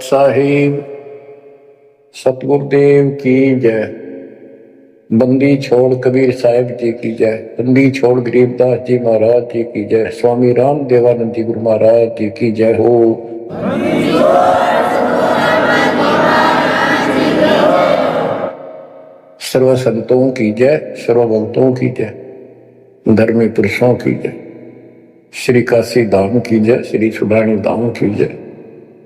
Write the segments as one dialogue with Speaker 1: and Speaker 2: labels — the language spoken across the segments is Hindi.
Speaker 1: साहिब सतगुरुदेव की जय। बंदी छोड़ कबीर साहिब जी की जय। बंदी छोड़ गरीबदास जी महाराज जी की जय। स्वामी राम देवानंद जी गुरु महाराज जी की जय हो। सर्व संतों की जय, सर्व भक्तों की जय, धर्मी पुरुषों की जय। श्री काशी धाम की जय, श्री सुडानी धाम की जय,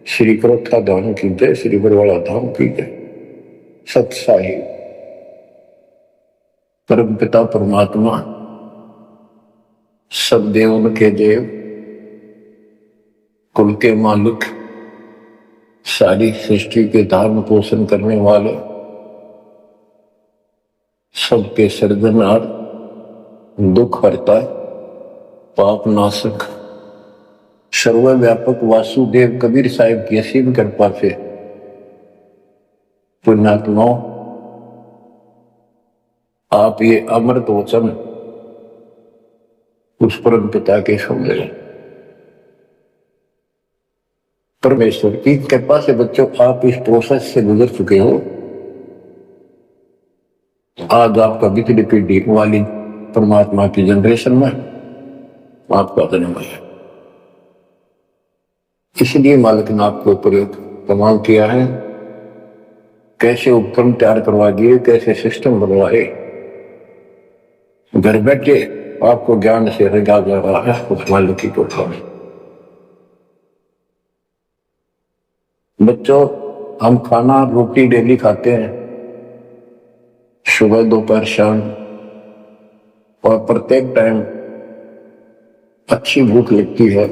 Speaker 1: श्री क्रोथा धाम की जय, श्री बरवाला धाम की जय। सत साहिब परम पिता परमात्मा सब देवन के देव, कुल के मालिक, सारी सृष्टि के धारण पोषण करने वाले, सबके सर्जनहार, दुख हरता, पाप नाशक, सर्वव्यापक वासुदेव कबीर साहिब की असीम कृपा से पुण्यात्माओं आप ये अमृत वचन उस परम पिता के सुन रहे। परमेश्वर की कृपा से बच्चों आप इस प्रोसेस से गुजर चुके हो। आज आपका बिजली पीढ़ी वाली परमात्मा की जनरेशन में आपका जन्म है। इसलिए मालिक ने आपके ऊपर एक कमाल किया है। कैसे उपकरण तैयार करवा दिए, कैसे सिस्टम बनवाए, घर बैठे आपको ज्ञान से रंगा जा रहा है उस मालिक की कृपा में। बच्चों हम खाना रोटी डेली खाते हैं, सुबह दोपहर शाम, और प्रत्येक टाइम अच्छी भूख लगती है,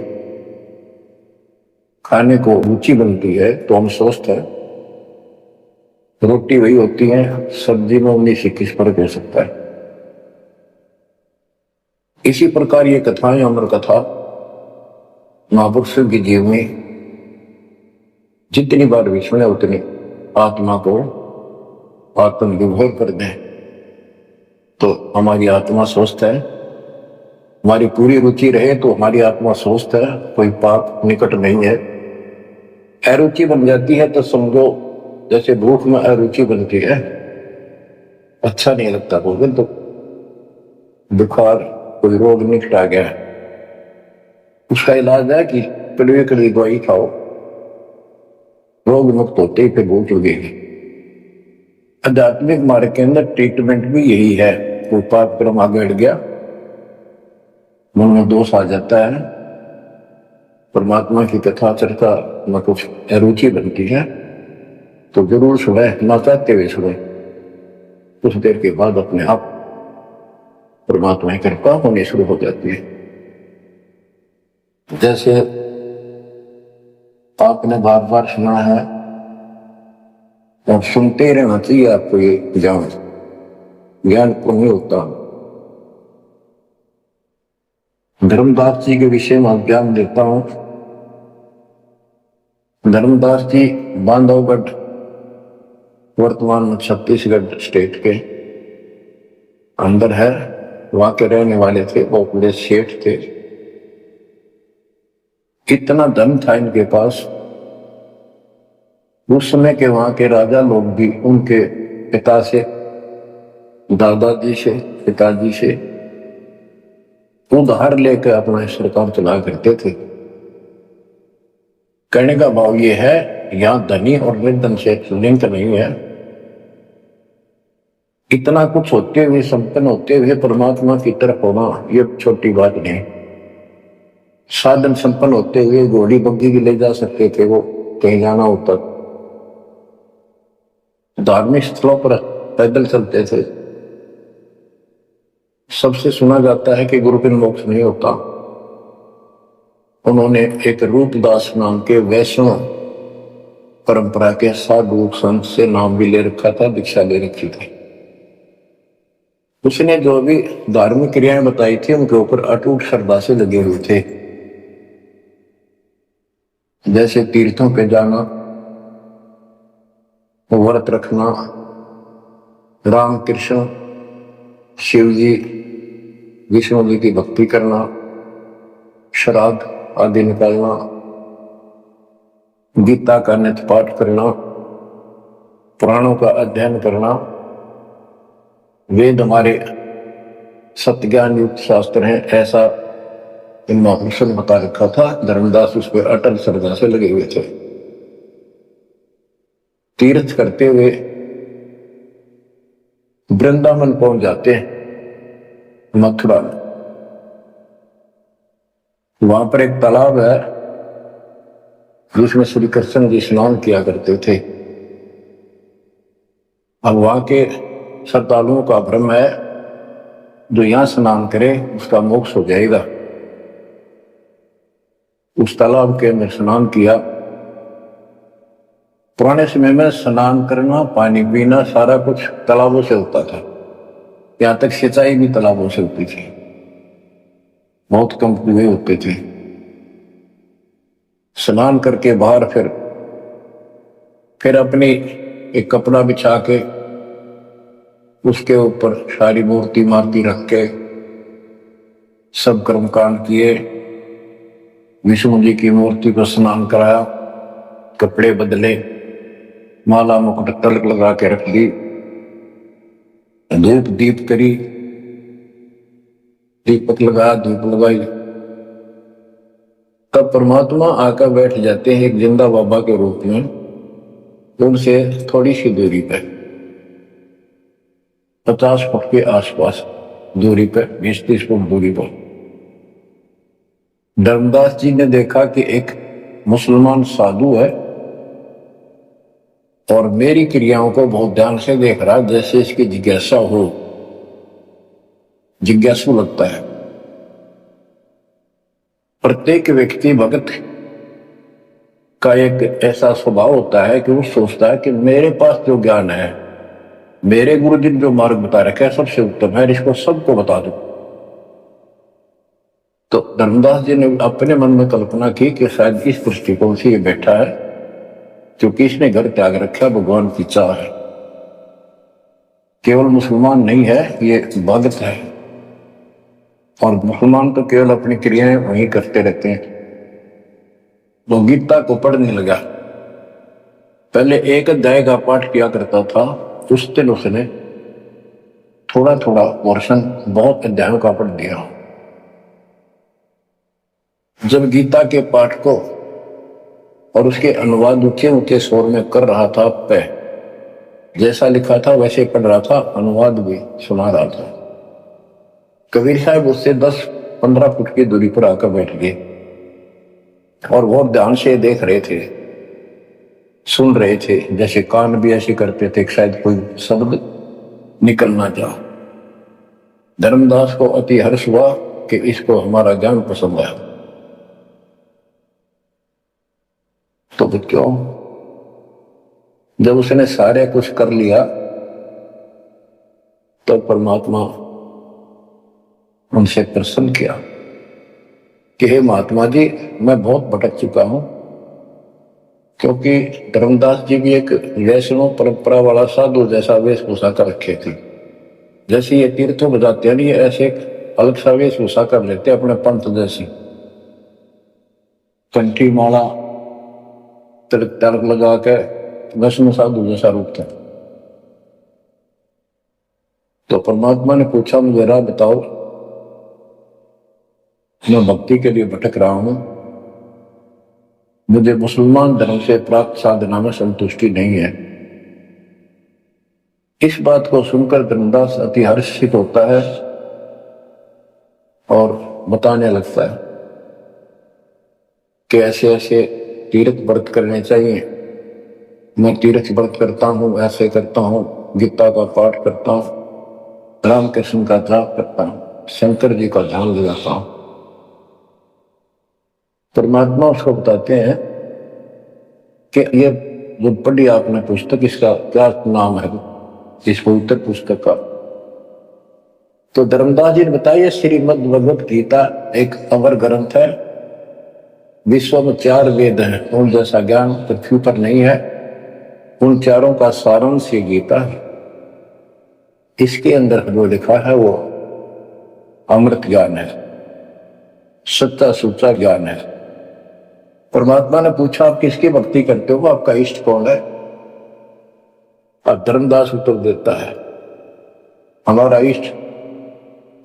Speaker 1: खाने को रुचि बनती है तो हम स्वस्थ है। रोटी वही होती है, सब्जी में 19-21 फर्क हो सकता है। इसी प्रकार ये कथाएं, अमर कथा महापुरुषों की जीवनी जितनी बार भी सुने उतनी आत्मा को आत्मविभोर कर दें तो हमारी आत्मा स्वस्थ है। हमारी पूरी रुचि रहे तो हमारी आत्मा स्वस्थ है, कोई पाप निकट नहीं है। अरुचि बन जाती है तो समझो जैसे भूख में अरुचि बनती है, अच्छा नहीं लगता भोजन, तो बुखार कोई रोग निकट आ गया, उसका इलाज है कि कड़वी कड़वी दवाई खाओ, रोग मुक्त होते ही फिर भूख लगेगी। आध्यात्मिक मार्ग के अंदर ट्रीटमेंट भी यही है। कोई पाप क्रम आगे बढ़ गया, मन में दोष आ जाता है, परमात्मा की कथा चर्चा में कुछ अरुचि बनती है तो जरूर सुने, ना चाहते हुए सुने। कुछ देर के बाद अपने आप परमात्मा की कृपा होनी शुरू हो जाती है। जैसे आपने बार बार सुना है और सुनते रहना चाहिए आपको, ये ज्ञान को नहीं होता। धर्मदास जी के विषय में ज्ञान देता हूं। धर्मदास जी बांधवगढ़, वर्तमान में छत्तीसगढ़ स्टेट के अंदर है, वहां के रहने वाले थे, बहुत सेठ थे। कितना धन था इनके पास, उस समय के वहां के राजा लोग भी उनके पिता से, दादाजी से, पिताजी से उधार लेकर अपना सरकार चला करते थे। कहने का भाव ये है, यहां धनी और निर्धन से लिंक नहीं है। इतना कुछ होते हुए, संपन्न होते हुए परमात्मा की तरफ होना ये छोटी बात नहीं। साधन संपन्न होते हुए घोड़ी बग्घी भी ले जा सकते थे, वो कहीं जाना होता, धार्मिक स्थलों पर पैदल चलते थे। सबसे सुना जाता है कि गुरु बिन मोक्ष नहीं होता। उन्होंने एक रूपदास नाम के वैष्णव परंपरा के साधु संत से नाम भी ले रखा था, दीक्षा ले रखी थी। उसने जो भी धार्मिक क्रियाएं बताई थी उनके ऊपर अटूट श्रद्धा से लगे हुए थे। जैसे तीर्थों पे जाना, व्रत रखना, राम कृष्ण शिव जी विष्णु जी की भक्ति करना, श्राद्ध आदि निकालना, गीता का नित्य पाठ करना, पुराणों का अध्ययन करना, वेद हमारे सत्य ज्ञान युक्त शास्त्र हैं, ऐसा इन महापुरुषों ने बता रखा था। धर्मदास उस पर अटल श्रद्धा से लगे हुए थे। तीर्थ करते हुए वृंदावन पहुंच जाते हैं, मथुरा में। वहां पर एक तालाब है जिसमें श्री कृष्ण जी स्नान किया करते थे। अब वहां के श्रद्धालुओं का भ्रम है जो यहां स्नान करे उसका मोक्ष हो जाएगा। उस तालाब के अंदर स्नान किया। पुराने समय में स्नान करना, पानी पीना, सारा कुछ तालाबों से होता था। यहां तक सिंचाई भी तालाबों से होती थी, बहुत कम कुएं होते थे। स्नान करके बाहर फिर अपनी एक कपड़ा बिछा के उसके ऊपर सारी मूर्ति मार्ति रख के सब कर्मकांड किए। विष्णु जी की मूर्ति को स्नान कराया, कपड़े बदले, माला मुकुट तिलक लगा के रख दी, धूप दीप करी, दीपक लगाया, धूप लगाई। तब परमात्मा आकर बैठ जाते हैं एक जिंदा बाबा के रूप में, उनसे थोड़ी सी दूरी पर, 50 फुट के आसपास दूरी पर, 20-30 फुट दूरी पर। धर्मदास जी ने देखा कि एक मुसलमान साधु है और मेरी क्रियाओं को बहुत ध्यान से देख रहा, जैसे इसकी जिज्ञासा हो, जिज्ञासु लगता है। प्रत्येक व्यक्ति भगत का एक ऐसा स्वभाव होता है कि वो सोचता है कि मेरे पास जो ज्ञान है, मेरे गुरुजी ने जो मार्ग बता रखा है सबसे उत्तम है, इसको सबको बता दो। तो धर्मदास जी ने अपने मन में कल्पना की कि शायद इस दृष्टिकोण से ये बैठा है क्योंकि इसने घर त्याग रखा, भगवान की चाह है। केवल मुसलमान नहीं है, ये भगत है। और मुसलमान तो केवल अपनी क्रियाएं वही करते रहते हैं। वो गीता को पढ़ने लगा। पहले एक अध्याय का पाठ किया करता था, उस दिन उसने थोड़ा थोड़ा पोर्शन बहुत अध्यायों का पढ़ दिया। जब गीता के पाठ को और उसके अनुवाद ऊंचे ऊंचे स्वर में कर रहा था, पे जैसा लिखा था वैसे पढ़ रहा था, अनुवाद भी सुना रहा था। कबीर साहब उससे 10-15 फुट की दूरी पर आकर बैठ गए और बहुत ध्यान से देख रहे थे, सुन रहे थे, जैसे कान भी ऐसे करते थे शायद कोई शब्द निकलना चाह। धर्मदास को अति हर्ष हुआ कि इसको हमारा ज्ञान पसंद आया। तो बच्चों, जब उसने सारे कुछ कर लिया तो परमात्मा उनसे प्रसन्न किया कि हे महात्मा जी, मैं बहुत भटक चुका हूं। क्योंकि धर्मदास जी भी एक वैष्णव परंपरा वाला साधु जैसा वेशभूषा कर रखे थे। जैसे ये तीर्थों बजाते हैं, ये ऐसे अलग सा वेशभूषा कर लेते अपने पंथ जैसी, कंठी माला तिलक तिलक लगा के वैष्णव साधु जैसा रूप था। तो परमात्मा ने पूछा, मुझे राह बताओ, मैं भक्ति के लिए भटक रहा हूं, मुझे मुसलमान धर्म से प्राप्त साधना में संतुष्टि नहीं है। इस बात को सुनकर धर्मदास अति हर्षित होता है और बताने लगता है कि ऐसे ऐसे तीर्थ व्रत करने चाहिए। मैं तीर्थ व्रत करता हूं, ऐसे करता हूं, गीता का पाठ करता हूं, रामकृष्ण का जाप करता हूं, शंकर जी का ध्यान लगाता हूं। परमात्मा उसको बताते हैं कि ये जो पढ़ी आपने पुस्तक, इसका क्या नाम है इस पवित्र पुस्तक का? तो धर्मदास जी ने बताया, श्रीमद् भगवत गीता एक अमर ग्रंथ है। विश्व में 4 वेद हैं, उन जैसा ज्ञान पृथ्वी पर नहीं है। उन चारों का सारांश ये गीता है। इसके अंदर जो लिखा है वो अमृत ज्ञान है, सच्चा सुच्चा ज्ञान है। परमात्मा ने पूछा आप किसकी भक्ति करते हो, आपका इष्ट कौन है? अब धर्मदास उत्तर देता है हमारा इष्ट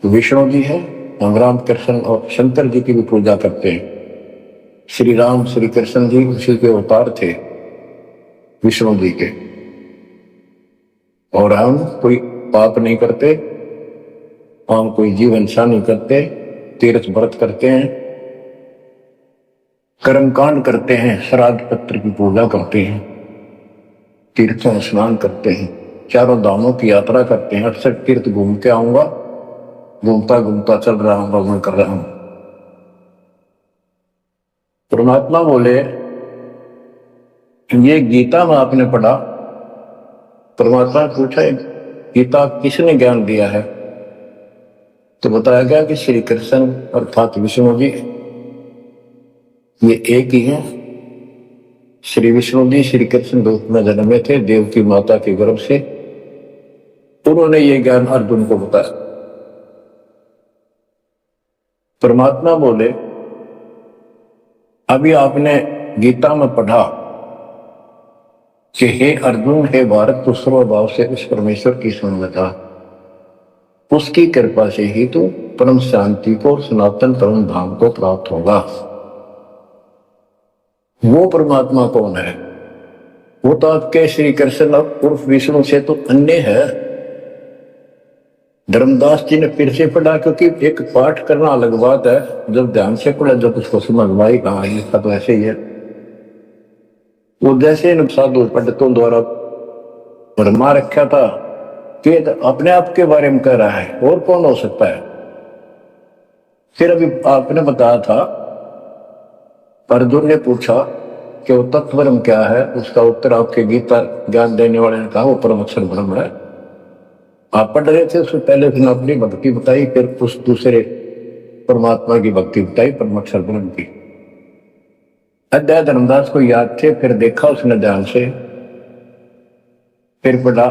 Speaker 1: विष्णु जी है। हम राम कृष्ण और शंकर जी की भी पूजा करते हैं। श्री राम श्री कृष्ण जी उसी के अवतार थे, विष्णु जी के। और हम कोई पाप नहीं करते, हम कोई जीव हिंसा नहीं करते, तीर्थ व्रत करते हैं, कर्मकांड करते हैं, श्राद्ध पत्र की पूजा करते हैं, तीर्थों स्नान करते हैं, चारों धामों की यात्रा करते हैं। 68 तीर्थ घूम के आऊंगा, घूमता घूमता चल रहा हूं, भ्रमण कर रहा हूं। परमात्मा बोले ये गीता में आपने पढ़ा। परमात्मा ने पूछा गीता किसने ज्ञान दिया है? तो बताया गया कि श्री कृष्ण अर्थात विष्णु जी ये एक ही है। श्री विष्णु जी श्री कृष्ण रूप में जन्मे थे देव की माता के गर्भ से। उन्होंने ये ज्ञान अर्जुन को बताया। परमात्मा बोले अभी आपने गीता में पढ़ा कि हे अर्जुन हे भारत, तू सर्वभाव से उस परमेश्वर की सुन था, उसकी कृपा से ही तू परम शांति को सनातन परम धाम को प्राप्त होगा। वो परमात्मा कौन है? वो तो आपके श्री कृष्ण उर्फ विष्णु से तो अन्य है। धर्मदास जी ने फिर से पढ़ा, क्योंकि एक पाठ करना अलग बात है, जब ध्यान से पढ़ा जब उसको समझ में आई कहा लिखा तो ऐसे ही है। वो जैसे इन साधु पंडितों द्वारा भरमा रखा था कि अपने आप के बारे में कह रहा है, और कौन हो सकता है? फिर अभी आपने बताया था, अर्जुन ने पूछा कि वो तत्वब्रह्म क्या है, उसका उत्तर आपके गीता ज्ञान देने वाले ने कहा वो परम अक्षर ब्रह्म है। आप पढ़ रहे थे, उससे पहले फिर अपनी भक्ति बताई, फिर उस दूसरे परमात्मा की भक्ति बताई परम अक्षर ब्रह्म की। अध्याय धर्मदास को याद थे, फिर देखा उसने ध्यान से, फिर पढ़ा,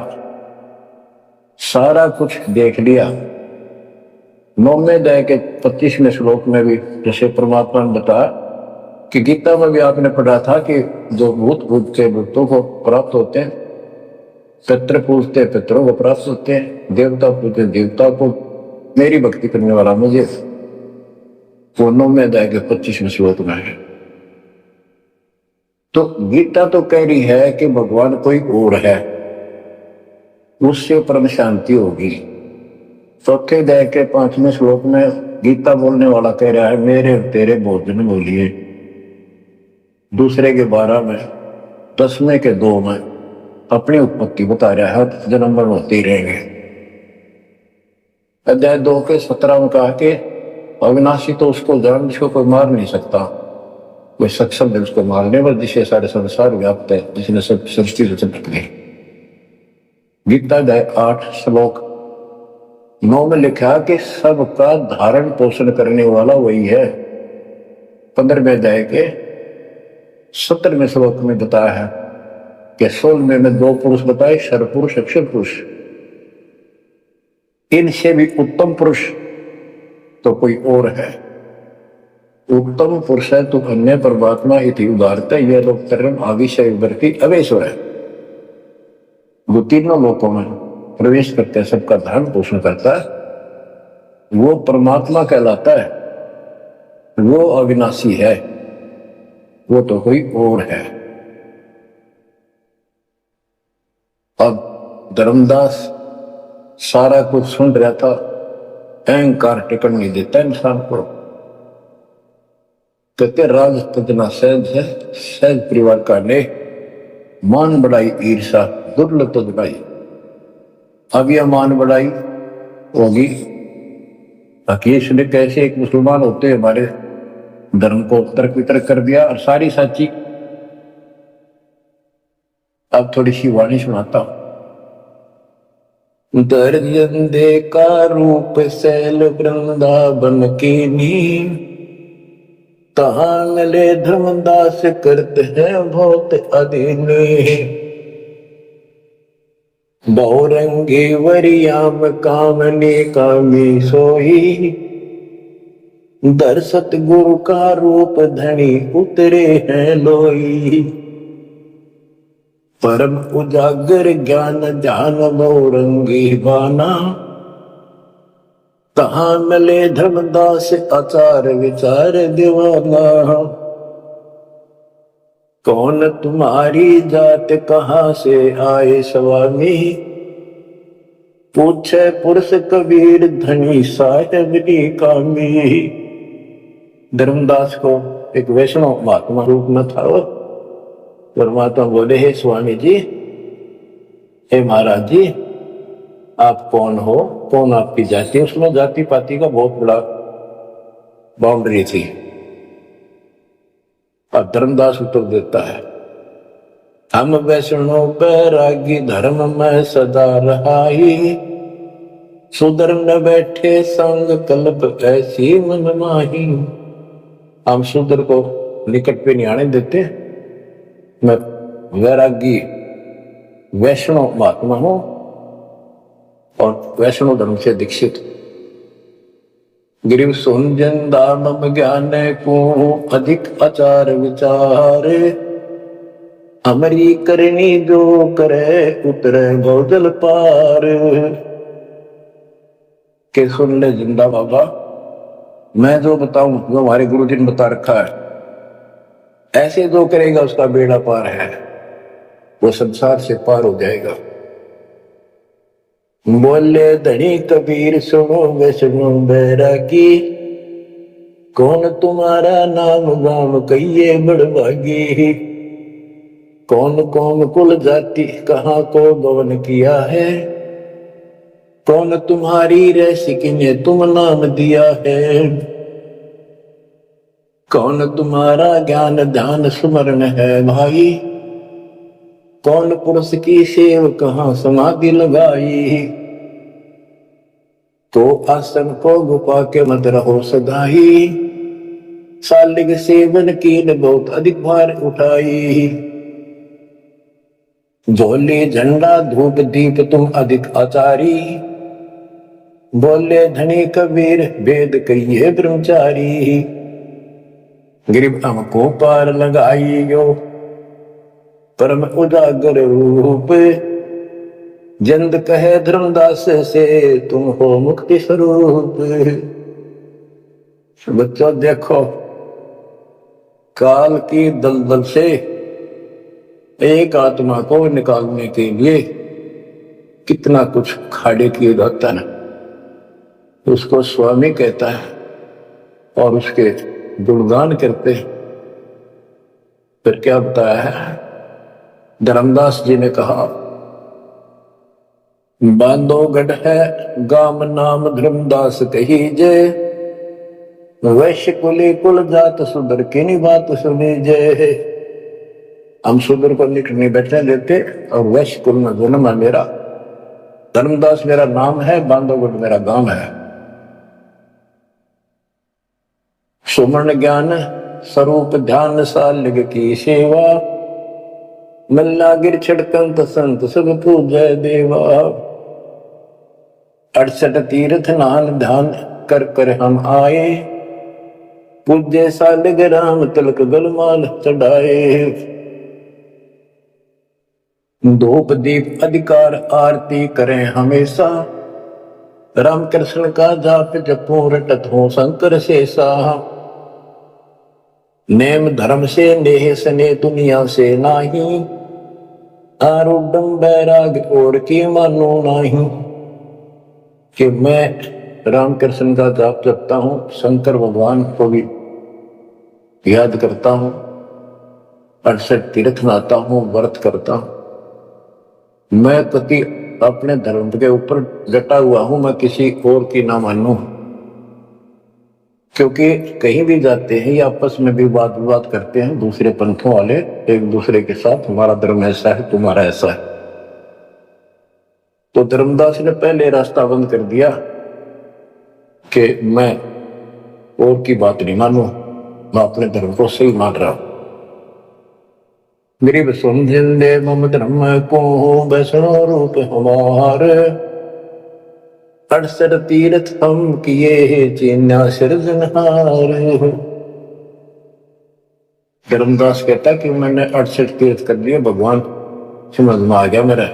Speaker 1: सारा कुछ देख लिया। 9वें अध्याय के 25वें श्लोक में भी जैसे परमात्मा ने बताया कि गीता में भी आपने पढ़ा था कि जो भूत पूजते भूतों को प्राप्त होते हैं, पितृ पूजते पितरों को प्राप्त होते हैं, देवता पूजते देवता को, मेरी भक्ति करने वाला मुझे। वो 9वें अध्याय के 25वें श्लोक में है। तो गीता तो कह रही है कि भगवान कोई और है, उससे परम शांति होगी। 4वें अध्याय के 5वें श्लोक में गीता बोलने वाला कह रहा है मेरे तेरे भोजन बोलिए। दूसरे के 12 में, 10वें के 2 में अपनी उत्पत्ति बता रहा है, जन्म मरण होते ही रहेंगे। अध्याय 2 के 17 में कहा कि अविनाशी तो उसको जान जिसको कोई मार नहीं सकता, कोई सक्षम है उसको मारने पर, जिसे सारे संसार व्याप्त है, जिसने सब सृष्टि रचना की। गीता अध्याय 8 श्लोक 9 में लिखा कि सबका धारण पोषण करने वाला वही है। 15वें अध्याय के 17वें श्लोक में बताया है कि 16वें में 2 पुरुष बताए, सर्वपुरुष अक्षर पुरुष। इनसे भी उत्तम पुरुष तो कोई और है। उत्तम पुरुष है तो अन्य परमात्मा इति उदारता यह लोग तरम आविषय वर्ती अवेश्वर है। वो तीनों लोकों में प्रवेश करते हैं, सबका धारण पोषण करता है, वो परमात्मा कहलाता है। वो अविनाशी है, वो तो कोई और है। अब धर्मदास सारा कुछ सुन रहा था, अहंकार टिकट नहीं देता इंसान को। कहते राज तजना सहज है, सहज परिवार का ने मान बढ़ाई ईर्षा दुर्लभ तजनाई। अब यह मान बढ़ाई होगी। अकेश ने कैसे एक मुसलमान होते हमारे धर्म को तर्क वितर्क कर दिया और सारी साची। अब थोड़ी सी वाणी सुनाता हूं। दर्जन दे का रूप सैल वृंदावन की नीम, तांगले धर्मदास करते हैं बहुत अधीनी। बहुरंगी वरियाम कामनी कामी सोई, दर सतगुरु का रूप धनी उतरे हैं लोई। परम उजागर ज्ञान ध्यान बहुरंगी बाना, तहां मिले धर्मदास आचार विचार दीवाना। कौन तुम्हारी जात कहां से आए स्वामी, पूछे पुरुष कबीर धनी साहेब की कामी। धर्मदास को एक वैष्णव महात्मा रूप में था। परमात्मा बोले, हे स्वामी जी, हे महाराज जी, आप कौन हो, कौन आपकी जाति। उसमें जाति पाति का बहुत बड़ा बाउंड्री थी। और धर्मदास उत्तर देता है, हम वैष्णव बैरागी धर्म में सदा रहाई, सुधर न बैठे संग कल्प ऐसी मन माही। हम सुधर को निकट पे नहीं आने देते। मैं वैरागी वैष्णव महात्मा हूं और वैष्णव धर्म से दीक्षित। गिरिव सुनजन दानम ज्ञान को अधिक आचार विचार, हमारी करनी जो करे उतरे गौजल पार। के सुन ले जिंदा बाबा, मैं जो बताऊं जो हमारे गुरु जी ने बता रखा है, ऐसे जो करेगा उसका बेड़ा पार है, वो संसार से पार हो जाएगा। बोले धनी कबीर सुनो वैष्णो बैरागी, कौन तुम्हारा नाम गाम कहिए बड़भागी। कौन कौन कुल जाति कहाँ को गवन किया है, कौन तुम्हारी रसिक ने तुम नाम दिया है। कौन तुम्हारा ज्ञान ध्यान स्मरण है भाई, कौन पुरुष की सेव कहाँ समाधि लगाई। तो आसन को गुफा के मत रहो सदाई, सालिग सेवन की न बहुत अधिक भार उठाई। झोली झंडा धूप दीप तुम अधिक आचारी, बोले धनी कबीर वेद कहिए ब्रह्मचारी। गिरिव हमको पार लगाइयो परम उजागर रूप, जंद कहे धर्मदास से तुम हो मुक्ति स्वरूप। बच्चों देखो, काल की दलदल से एक आत्मा को निकालने के लिए कितना कुछ खाड़े किए जाता है। उसको स्वामी कहता है और उसके गुणगान करते हैं। फिर क्या बताया है, धर्मदास जी ने कहा, बांधोगढ़ है गाम नाम धर्मदास कही जय, वैश्य कुली कुल जात सुधर की नी बात सुनी जय। हम सुधर को निकट नहीं बैठने देते और वैश्य कुल में जन्म है मेरा। धर्मदास मेरा नाम है, बांधोगढ़ मेरा गांव है। सुमन ज्ञान स्वरूप ध्यान सालिग की सेवा, मल्ला गिर छिड़कंत संत सब पूजय देवा। 68 तीर्थ नान ध्यान कर कर हम आए, पूज्य सालिग राम तिलक गलमाल चढ़ाए। धूप दीप अधिकार आरती करें हमेशा, राम कृष्ण का जाप जपो रटत हो शंकर शेषा। नेम धर्म से नेह सने दुनिया से नाही, आरूढ़ बैराग और की मानो नाही। कि मैं रामकृष्ण का जाप जपता हूं, शंकर भगवान को भी याद करता हूं, 68 तीर्थ नाता हूं, व्रत करता हूं। मैं कति अपने धर्म के ऊपर डटा हुआ हूं, मैं किसी और की ना मानूं। क्योंकि कहीं भी जाते हैं या आपस में भी वाद विवाद करते हैं दूसरे पंथों वाले एक दूसरे के साथ, हमारा धर्म ऐसा है, तुम्हारा ऐसा है। तो धर्मदास ने पहले रास्ता बंद कर दिया कि मैं और की बात नहीं मानू, मैं अपने धर्म को सही मान रहा हूं। गरीब समझे मम धर्म को वैष्णो रूप हमार, 68 तीर्थ हम किए चीन्या सिरजनहार। धर्मदास कहता कि मैंने 68 तीर्थ कर लिए, भगवान समझ में आ गया मेरा,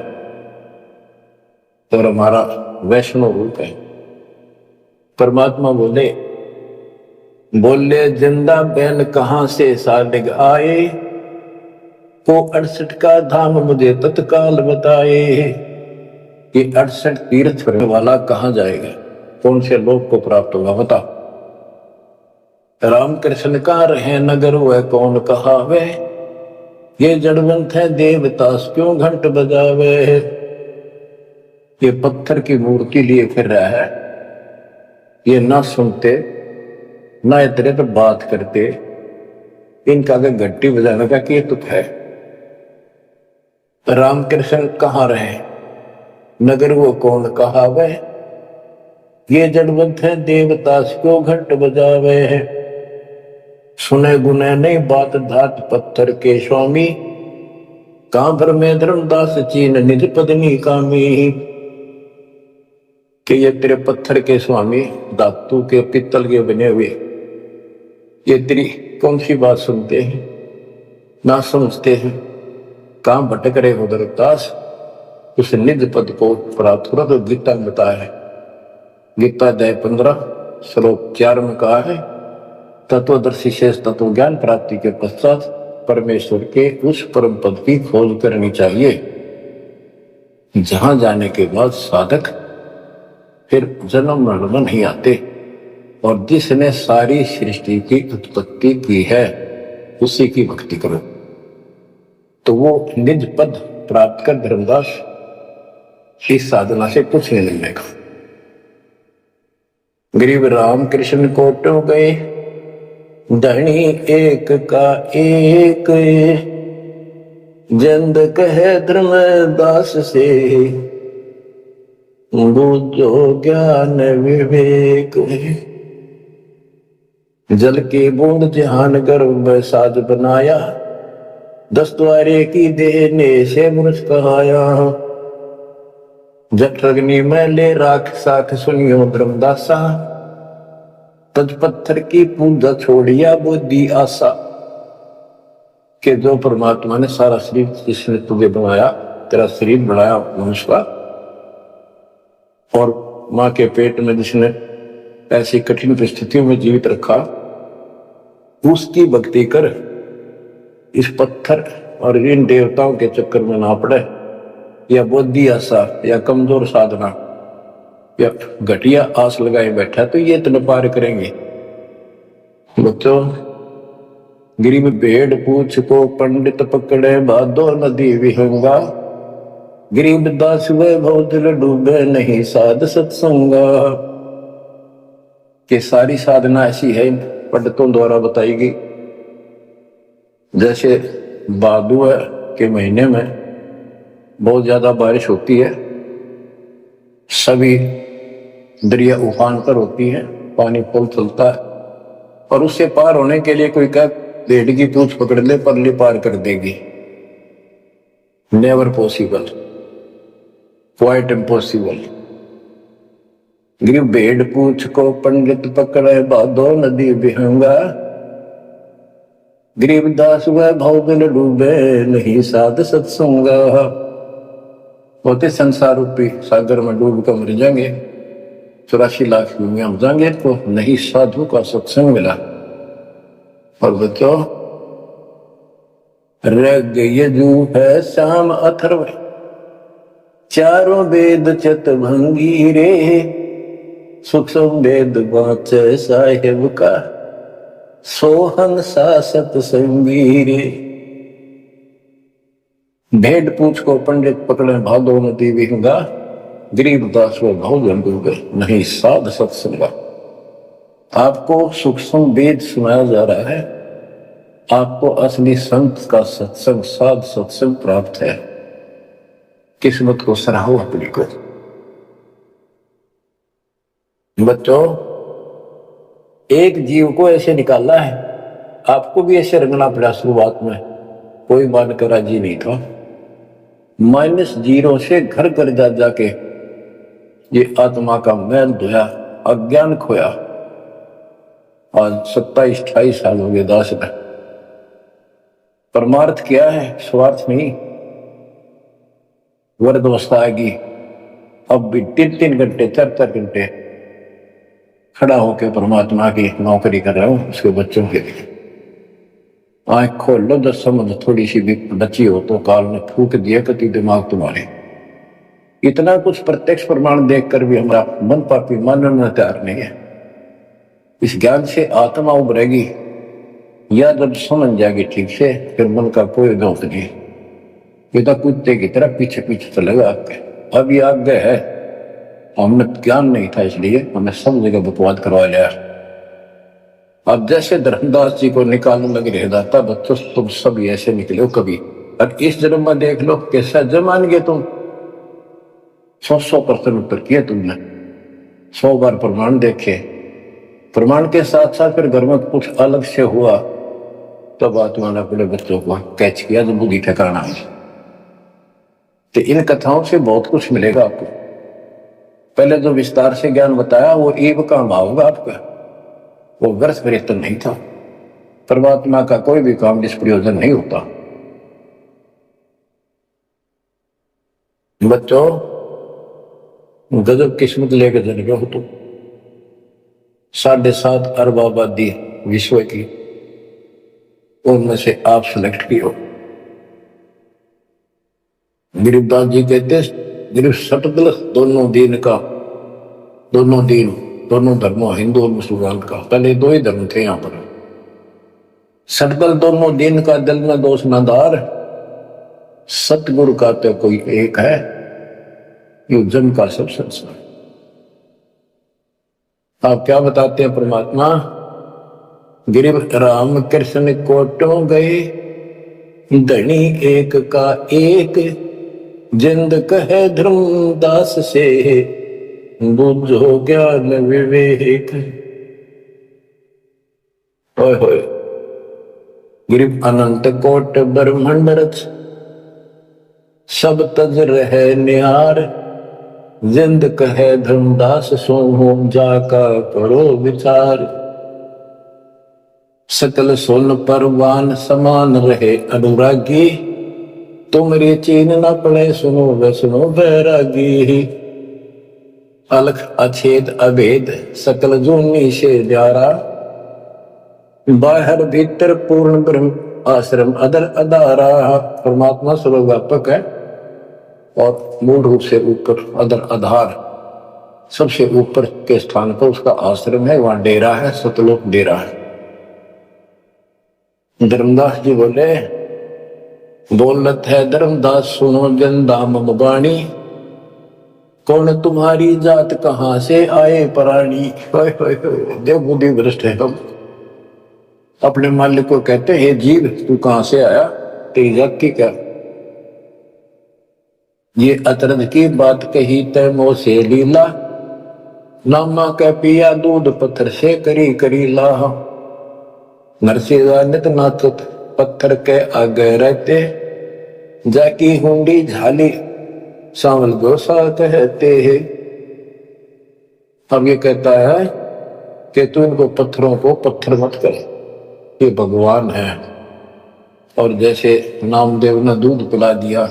Speaker 1: और हमारा वैष्णव रूप है। परमात्मा बोले बोले जिंदा बैन कहां से सालिग आए, वो 68 का धाम मुझे तत्काल बताए। कि 68 तीर्थ करने वाला कहां जाएगा, कौन से लोक को प्राप्त होगा बता। राम कृष्ण का रहे नगर वह कौन कहावे, ये जड़वंत है देवतास क्यों घंट बजावे। ये पत्थर की मूर्ति लिए फिर रहा है, ये ना सुनते ना इतने तो बात करते, इनका अगर घंटी बजाने का कि तुक है। रामकृष्ण कहाँ रहे नगर वो कौन कहावे, ये जड़वंत है देवतास क्यों घंट बजावे। सुने गुने नहीं बात धात पत्थर के स्वामी, कहां पर में धर्मदास चीन निज पत्नी कामी। कि ये तेरे पत्थर के स्वामी धातु के पित्तल के बने हुए ये तेरी कौन सी बात सुनते हैं ना समझते हैं, कहां भटक रहे हो धर्मदास। उस निज पद को प्राप्त करो तो गीता में बताया है। गीता अध्याय 15 श्लोक 4 में कहा है, तत्वदर्शी शेष तत्व ज्ञान प्राप्ति के पश्चात परमेश्वर के उस परम पद की खोज करनी चाहिए, जहां जाने के बाद साधक फिर जन्म मरण में नहीं आते। और जिसने सारी सृष्टि की उत्पत्ति की है उसी की भक्ति करो, तो वो निज पद प्राप्त कर धर्मदास इस साधना से कुछ नहीं मिलेगा। गरीब राम कृष्ण को तो गए धनी एक का एक, जंद कहे धर्मदास से बूझो ज्ञान विवेक। जल की बूंद जहान गर्भ में साज बनाया, 10 द्वारे की देने से मुझ कहाया। जट अग्नि में ले राख साख सुनियो धर्मदासा, तज पत्थर की पूजा छोड़िया बुद्धि आशा। के जो परमात्मा ने सारा शरीर जिसने तुझे बनाया, तेरा शरीर बनाया मनुष्य का, और मां के पेट में जिसने ऐसी कठिन परिस्थितियों में जीवित रखा, उसकी भक्ति कर। इस पत्थर और इन देवताओं के चक्कर में ना पड़े, या बुद्धि आशा या कमजोर साधना या घटिया आस लगाए बैठा तो ये इतने पार करेंगे। बच्चों, गरीब भेड़ पूछ को पंडित पकड़े बादो नदी विहंगा, गरीब दास वैभव दिल डूबे नहीं साध सत्संगा। कि सारी साधना ऐसी है पंडितों द्वारा बताई गई। जैसे भादुआ के महीने में बहुत ज्यादा बारिश होती है, सभी दरिया उफान पर होती है, पानी पुल चलता है, और उससे पार होने के लिए कोई कह भेड़ की पूंछ पकड़ ले परली पार कर देगी। Never possible, quite impossible. गिर भेड़ पूछ को पंडित पकड़े बादो नदी विहंगा, गरीबदास वैभव दिल डूबे नहीं साध सत्संगा। होते संसार रूपी सागर में डूब कर मर जाएंगे, 84 लाख दुनिया में जाएंगे, तो नहीं साधु का सत्संग मिला। और बच्चों, ऋग यजु है शाम अथर्व, चारों वेद चित भंगी रे, सूक्ष्म वेद वाचे साहेब का, सोहन सासत संगीरे। भेड़ पूछ को पंडित पकड़े भादो नदी विहंगा, गरीबदास वो भाव डूबे नहीं साध सत्संगा। आपको सूक्ष्म वेद सुनाया जा रहा है, आपको असली संत का सत्संग साध सत्संग प्राप्त है। किस्मत को सराहो अपनी को। बच्चों, एक जीव को ऐसे निकालना है, आपको भी ऐसे रंगना पड़ा। शुरुआत में कोई मानकर राजी नहीं था, -0 से घर घर जा जाके ये आत्मा का मैल धोया, अज्ञान खोया। आज 27-28 साल हो गए दास में। परमार्थ क्या है, स्वार्थ नहीं। वृद्धावस्था आएगी, अब भी 3-3 घंटे 4-4 घंटे खड़ा होकर परमात्मा की नौकरी कर रहा हूं उसके बच्चों के लिए। आंख खोल लो, जब समझ थोड़ी सी भी बची हो तो काल ने फूक दिया कति दिमाग तुम्हारे। इतना कुछ प्रत्यक्ष प्रमाण देखकर भी हमारा मन पापी मानने में तैयार नहीं है। इस ज्ञान से आत्मा उभरेगी, या जब समझ जाएगी ठीक से, फिर मन का कोई दोष नहीं। ये तो कुत्ते की तरह पीछे पीछे चलेगा आपके। अब ये आगे है, हमने ज्ञान नहीं था इसलिए हमें सब जगह बकवाद करवा लिया। अब जैसे धर्मदास जी को निकालने लगे रह जाता, बच्चों तुम सब ऐसे निकले हो कभी। अब इस जन्म में देख लो कैसा जमान गए तुम। 100% उत्तर किया तुमने, 100 बार प्रमाण देखे। प्रमाण के साथ साथ फिर घर में कुछ अलग से हुआ, तब आत्मा ने अपने बच्चों को कैच किया जब बुद्धि ठिकाना है। तो इन कथाओं से बहुत कुछ मिलेगा आपको। पहले जो विस्तार से ज्ञान बताया वो एक काम आओगा आपका, वो व्यर्थ प्रयत्न नहीं था। परमात्मा का कोई भी काम निष्प्रयोजन नहीं होता। बच्चों, गजब किस्मत लेकर जन्मे हो तुम। 7.5 अरब आबादी विश्व की, उनमें से आप सिलेक्ट किए हो। गरीबदास जी कहते गरीब सटदल दोनों दीन का, दोनों दीन, दोनों धर्मों, हिंदू और मुसलमान का। पहले 2 ही धर्म थे यहाँ पर। सटदल दोनों दीन का, दिल में दोष नदार, सतगुरु का तो कोई एक है, ये जम का सब संसार। आप क्या बताते हैं परमात्मा? गिरिव राम कृष्ण कोटों गए, धनी एक का एक, जिंद कहे धर्मदास से, बुझो ज्ञान विवेक। होय होय। गिरिव अनंत कोट ब्रह्मांड रच, सब तज रहे निहार, जिंद कहे धर्मदास सो जाका करो विचार। सकल सोन परवान समान रहे अनुरागी, तुमरे चीन न पड़े सुनो व सुनो बैरागी। अलख अछेद अभेद सकल जूनी से न्यारा, बाहर भीतर पूर्ण ब्रह्म आश्रम अदर अदारा। परमात्मा सर्वव्यापक है और मूल रूप से ऊपर अदर आधार, सबसे ऊपर के स्थान पर उसका आश्रम है, वहां डेरा है, सतलोक डेरा है। धर्मदास जी बोले, बोलत है धर्मदास सुनो जन दाम बाणी, कौन तुम्हारी जात कहां से आए प्राणी। देव बुद्धि भ्रष्ट है हम। अपने मालिक को कहते हैं, हे जीव तू कहां से आया, तेरी जात की क्या? ये अतरंग की बात कही तय मोह से लीला, नामा के पिया दूध पत्थर से करी करी लाह। नरसिंह नित नाथ पत्थर के आगे रहते, जाकी हुंडी झाली सांवल गोसा कहते हैं। अब ये कहता है कि तू इनको पत्थरों को पत्थर मत कर, ये भगवान है। और जैसे नामदेव ने दूध पिला दिया,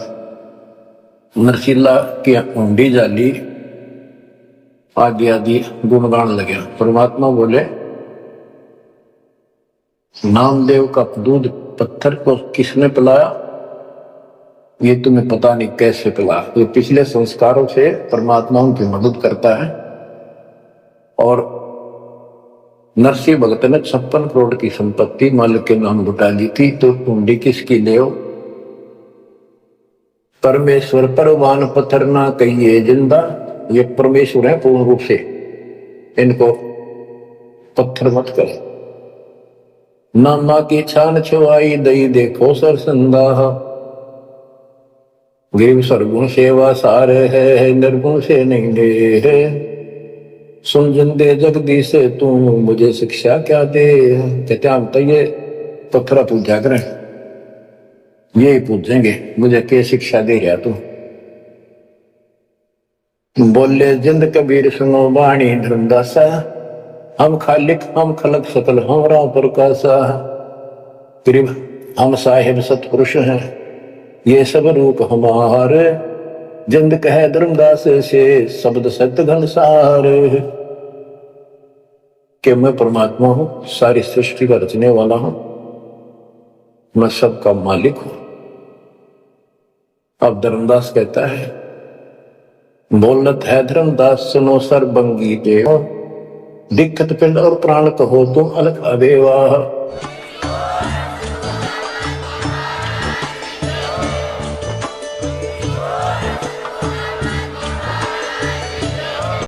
Speaker 1: नरसिल्ला की हुंडी जाली, आदि आदि गुणगान लगे। परमात्मा बोले, नामदेव का दूध पत्थर को किसने पिलाया? ये तुम्हें पता नहीं कैसे पिला। ये पिछले संस्कारों से परमात्मा उनकी मदद करता है। और नरसिंह भगत ने 56 करोड़ की संपत्ति मालिक के नाम लुटा दी थी, तो कुंडी किसकी ले? परमेश्वर परवान पत्थर ना कहिए जिंदा। ये परमेश्वर है पूर्ण रूप से, इनको पत्थर मत कर। नामा की छान छुआई दई देखो सरसंदा, गिरिव सरगुण सेवा सार है, निर्गुण से नहीं दे है। सुन जिंदे जगदीश तू मुझे शिक्षा क्या दे। कहते हम तो ये पत्थरा पूजा करें, यही पूछेंगे मुझे क्या शिक्षा दे रहा तू। बोले जिंद कबीर सुनो बाणी धर्मदासा, हम खालिक हम खलक सकल हमरा प्रकाशा। गरीब हम साहिब सतपुरुष हैं, ये सब रूप हमारे, जिंद कहे धर्मदास से शब्द सत्य घन सार। कि मैं परमात्मा हूं, सारी सृष्टि का रचने वाला हूं, मैं सबका मालिक हूं। अब धर्मदास कहता है, बोलत है धर्मदास सुनो सर्वंगी देव, दिक्कत पिंड और प्राण कहो तुम अलग अदेवा।